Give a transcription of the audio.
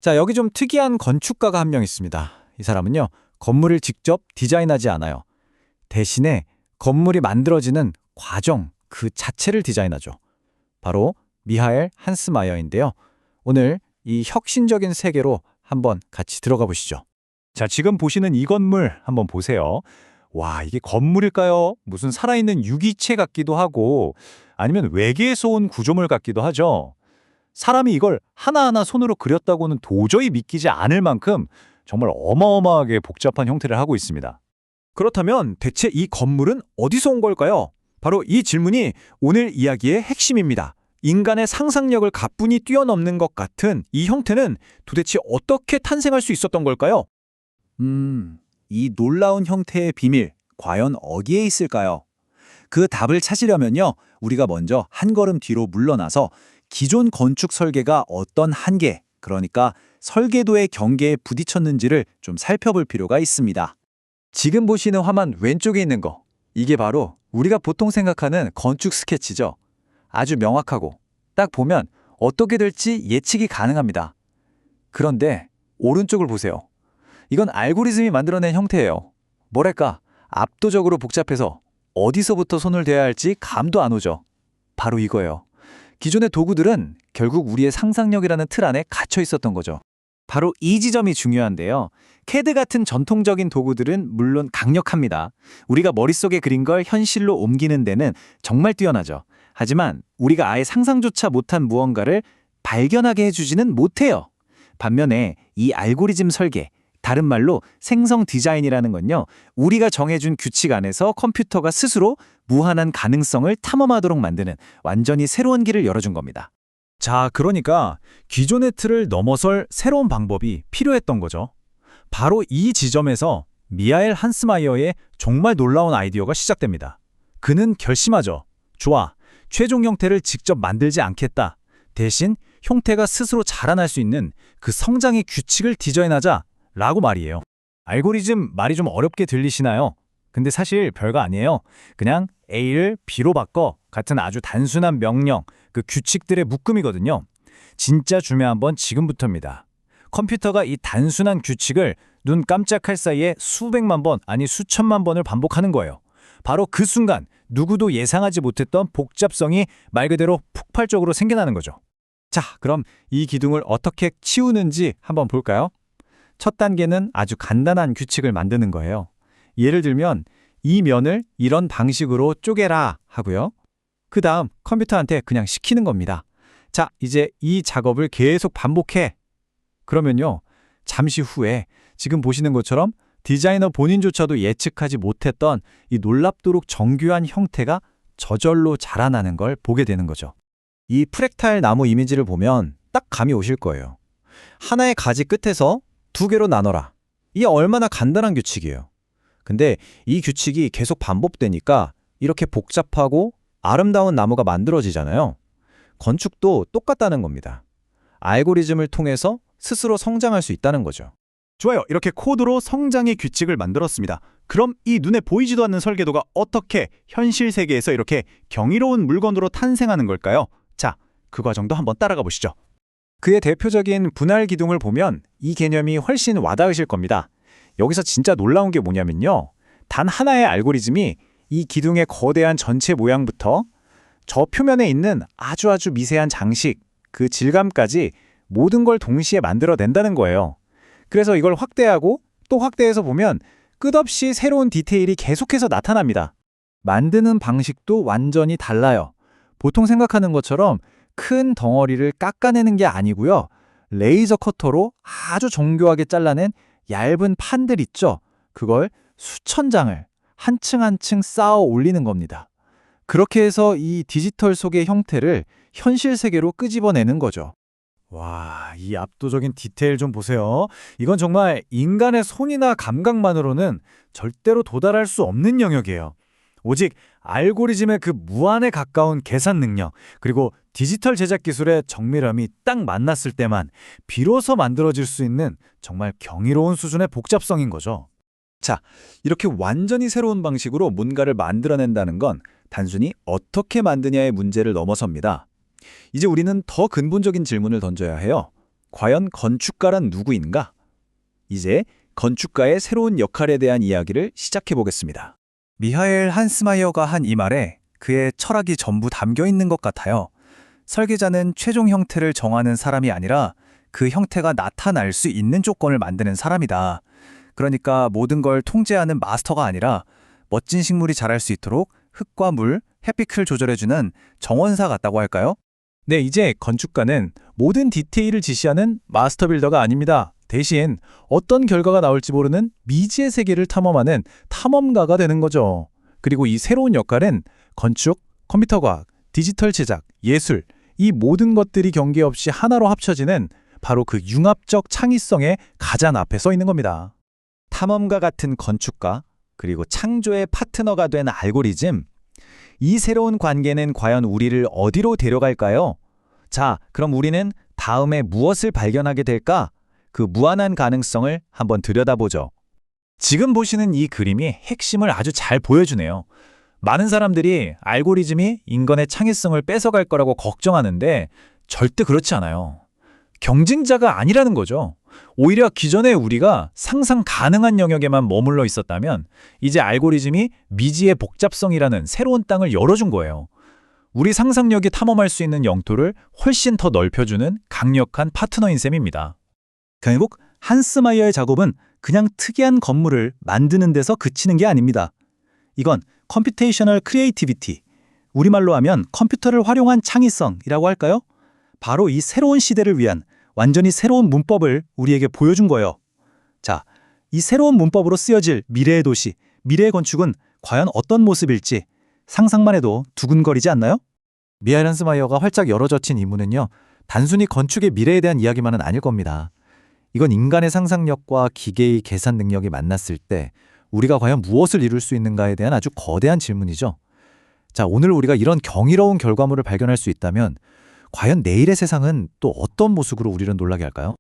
자, 여기 좀 특이한 건축가가 한 명 있습니다. 이 사람은요, 건물을 직접 디자인하지 않아요. 대신에 건물이 만들어지는 과정 그 자체를 디자인하죠. 바로 미하엘 한스마이어인데요. 오늘 이 혁신적인 세계로 한번 같이 들어가 보시죠. 자, 지금 보시는 이 건물 한번 보세요. 와, 이게 건물일까요? 무슨 살아있는 유기체 같기도 하고 아니면 외계에서 온 구조물 같기도 하죠. 사람이 이걸 하나하나 손으로 그렸다고는 도저히 믿기지 않을 만큼 정말 어마어마하게 복잡한 형태를 하고 있습니다. 그렇다면 대체 이 건물은 어디서 온 걸까요? 바로 이 질문이 오늘 이야기의 핵심입니다. 인간의 상상력을 가뿐히 뛰어넘는 것 같은 이 형태는 도대체 어떻게 탄생할 수 있었던 걸까요? 이 놀라운 형태의 비밀, 과연 어디에 있을까요? 그 답을 찾으려면요, 우리가 먼저 한 걸음 뒤로 물러나서 기존 건축 설계가 어떤 한계, 그러니까 설계도의 경계에 부딪혔는지를 좀 살펴볼 필요가 있습니다. 지금 보시는 화면 왼쪽에 있는 거, 이게 바로 우리가 보통 생각하는 건축 스케치죠. 아주 명확하고 딱 보면 어떻게 될지 예측이 가능합니다. 그런데 오른쪽을 보세요. 이건 알고리즘이 만들어낸 형태예요. 뭐랄까, 압도적으로 복잡해서 어디서부터 손을 대야 할지 감도 안 오죠. 바로 이거예요. 기존의 도구들은 결국 우리의 상상력이라는 틀 안에 갇혀 있었던 거죠. 바로 이 지점이 중요한데요. CAD 같은 전통적인 도구들은 물론 강력합니다. 우리가 머릿속에 그린 걸 현실로 옮기는 데는 정말 뛰어나죠. 하지만 우리가 아예 상상조차 못한 무언가를 발견하게 해주지는 못해요. 반면에 이 알고리즘 설계, 다른 말로 생성 디자인이라는 건요, 우리가 정해준 규칙 안에서 컴퓨터가 스스로 무한한 가능성을 탐험하도록 만드는 완전히 새로운 길을 열어준 겁니다. 자, 그러니까 기존의 틀을 넘어설 새로운 방법이 필요했던 거죠. 바로 이 지점에서 미하엘 한스마이어의 정말 놀라운 아이디어가 시작됩니다. 그는 결심하죠. 좋아, 최종 형태를 직접 만들지 않겠다. 대신 형태가 스스로 자라날 수 있는 그 성장의 규칙을 디자인하자 라고 말이에요. 알고리즘 말이 좀 어렵게 들리시나요? 근데 사실 별거 아니에요. 그냥 A를 B로 바꿔 같은 아주 단순한 명령, 그 규칙들의 묶음이거든요. 진짜 중요한 건 지금부터입니다. 컴퓨터가 이 단순한 규칙을 눈 깜짝할 사이에 수백만 번, 아니 수천만 번을 반복하는 거예요. 바로 그 순간 누구도 예상하지 못했던 복잡성이 말 그대로 폭발적으로 생겨나는 거죠. 자, 그럼 이 기둥을 어떻게 치우는지 한번 볼까요? 첫 단계는 아주 간단한 규칙을 만드는 거예요. 예를 들면 이 면을 이런 방식으로 쪼개라 하고요. 그 다음 컴퓨터한테 그냥 시키는 겁니다. 자, 이제 이 작업을 계속 반복해. 그러면요, 잠시 후에 지금 보시는 것처럼 디자이너 본인조차도 예측하지 못했던 이 놀랍도록 정교한 형태가 저절로 자라나는 걸 보게 되는 거죠. 이 프랙탈 나무 이미지를 보면 딱 감이 오실 거예요. 하나의 가지 끝에서 두 개로 나눠라. 이게 얼마나 간단한 규칙이에요. 근데 이 규칙이 계속 반복되니까 이렇게 복잡하고 아름다운 나무가 만들어지잖아요. 건축도 똑같다는 겁니다. 알고리즘을 통해서 스스로 성장할 수 있다는 거죠. 좋아요. 이렇게 코드로 성장의 규칙을 만들었습니다. 그럼 이 눈에 보이지도 않는 설계도가 어떻게 현실 세계에서 이렇게 경이로운 물건으로 탄생하는 걸까요? 자, 그 과정도 한번 따라가 보시죠. 그의 대표적인 분할 기둥을 보면 이 개념이 훨씬 와닿으실 겁니다. 여기서 진짜 놀라운 게 뭐냐면요, 단 하나의 알고리즘이 이 기둥의 거대한 전체 모양부터 저 표면에 있는 아주 미세한 장식, 그 질감까지 모든 걸 동시에 만들어낸다는 거예요. 그래서 이걸 확대하고 또 확대해서 보면 끝없이 새로운 디테일이 계속해서 나타납니다. 만드는 방식도 완전히 달라요. 보통 생각하는 것처럼 큰 덩어리를 깎아내는 게 아니고요. 레이저 커터로 아주 정교하게 잘라낸 얇은 판들 있죠. 그걸 수천 장을 한 층 한 층 쌓아 올리는 겁니다. 그렇게 해서 이 디지털 속의 형태를 현실 세계로 끄집어내는 거죠. 와, 이 압도적인 디테일 좀 보세요. 이건 정말 인간의 손이나 감각만으로는 절대로 도달할 수 없는 영역이에요. 오직 알고리즘의 그 무한에 가까운 계산 능력, 그리고 디지털 제작 기술의 정밀함이 딱 만났을 때만 비로소 만들어질 수 있는 정말 경이로운 수준의 복잡성인 거죠. 자, 이렇게 완전히 새로운 방식으로 뭔가를 만들어낸다는 건 단순히 어떻게 만드냐의 문제를 넘어섭니다. 이제 우리는 더 근본적인 질문을 던져야 해요. 과연 건축가란 누구인가? 이제 건축가의 새로운 역할에 대한 이야기를 시작해 보겠습니다. 미하엘 한스마이어가 한 이 말에 그의 철학이 전부 담겨 있는 것 같아요. 설계자는 최종 형태를 정하는 사람이 아니라 그 형태가 나타날 수 있는 조건을 만드는 사람이다. 그러니까 모든 걸 통제하는 마스터가 아니라 멋진 식물이 자랄 수 있도록 흙과 물, 햇빛을 조절해주는 정원사 같다고 할까요? 네, 이제 건축가는 모든 디테일을 지시하는 마스터 빌더가 아닙니다. 대신 어떤 결과가 나올지 모르는 미지의 세계를 탐험하는 탐험가가 되는 거죠. 그리고 이 새로운 역할은 건축, 컴퓨터 과학, 디지털 제작, 예술, 이 모든 것들이 경계 없이 하나로 합쳐지는 바로 그 융합적 창의성의 가장 앞에 서 있는 겁니다. 탐험가 같은 건축가, 그리고 창조의 파트너가 된 알고리즘. 이 새로운 관계는 과연 우리를 어디로 데려갈까요? 자, 그럼 우리는 다음에 무엇을 발견하게 될까? 그 무한한 가능성을 한번 들여다보죠. 지금 보시는 이 그림이 핵심을 아주 잘 보여주네요. 많은 사람들이 알고리즘이 인간의 창의성을 뺏어갈 거라고 걱정하는데 절대 그렇지 않아요. 경쟁자가 아니라는 거죠. 오히려 기존에 우리가 상상 가능한 영역에만 머물러 있었다면 이제 알고리즘이 미지의 복잡성이라는 새로운 땅을 열어준 거예요. 우리 상상력이 탐험할 수 있는 영토를 훨씬 더 넓혀주는 강력한 파트너인 셈입니다. 결국 한스마이어의 작업은 그냥 특이한 건물을 만드는 데서 그치는 게 아닙니다. 이건 컴퓨테이셔널 크리에이티비티, 우리말로 하면 컴퓨터를 활용한 창의성이라고 할까요? 바로 이 새로운 시대를 위한 완전히 새로운 문법을 우리에게 보여준 거예요. 자, 이 새로운 문법으로 쓰여질 미래의 도시, 미래의 건축은 과연 어떤 모습일지 상상만 해도 두근거리지 않나요? 미하엘 한스마이어가 활짝 열어젖힌 이 문은요, 단순히 건축의 미래에 대한 이야기만은 아닐 겁니다. 이건 인간의 상상력과 기계의 계산 능력이 만났을 때 우리가 과연 무엇을 이룰 수 있는가에 대한 아주 거대한 질문이죠. 자, 오늘 우리가 이런 경이로운 결과물을 발견할 수 있다면 과연 내일의 세상은 또 어떤 모습으로 우리를 놀라게 할까요?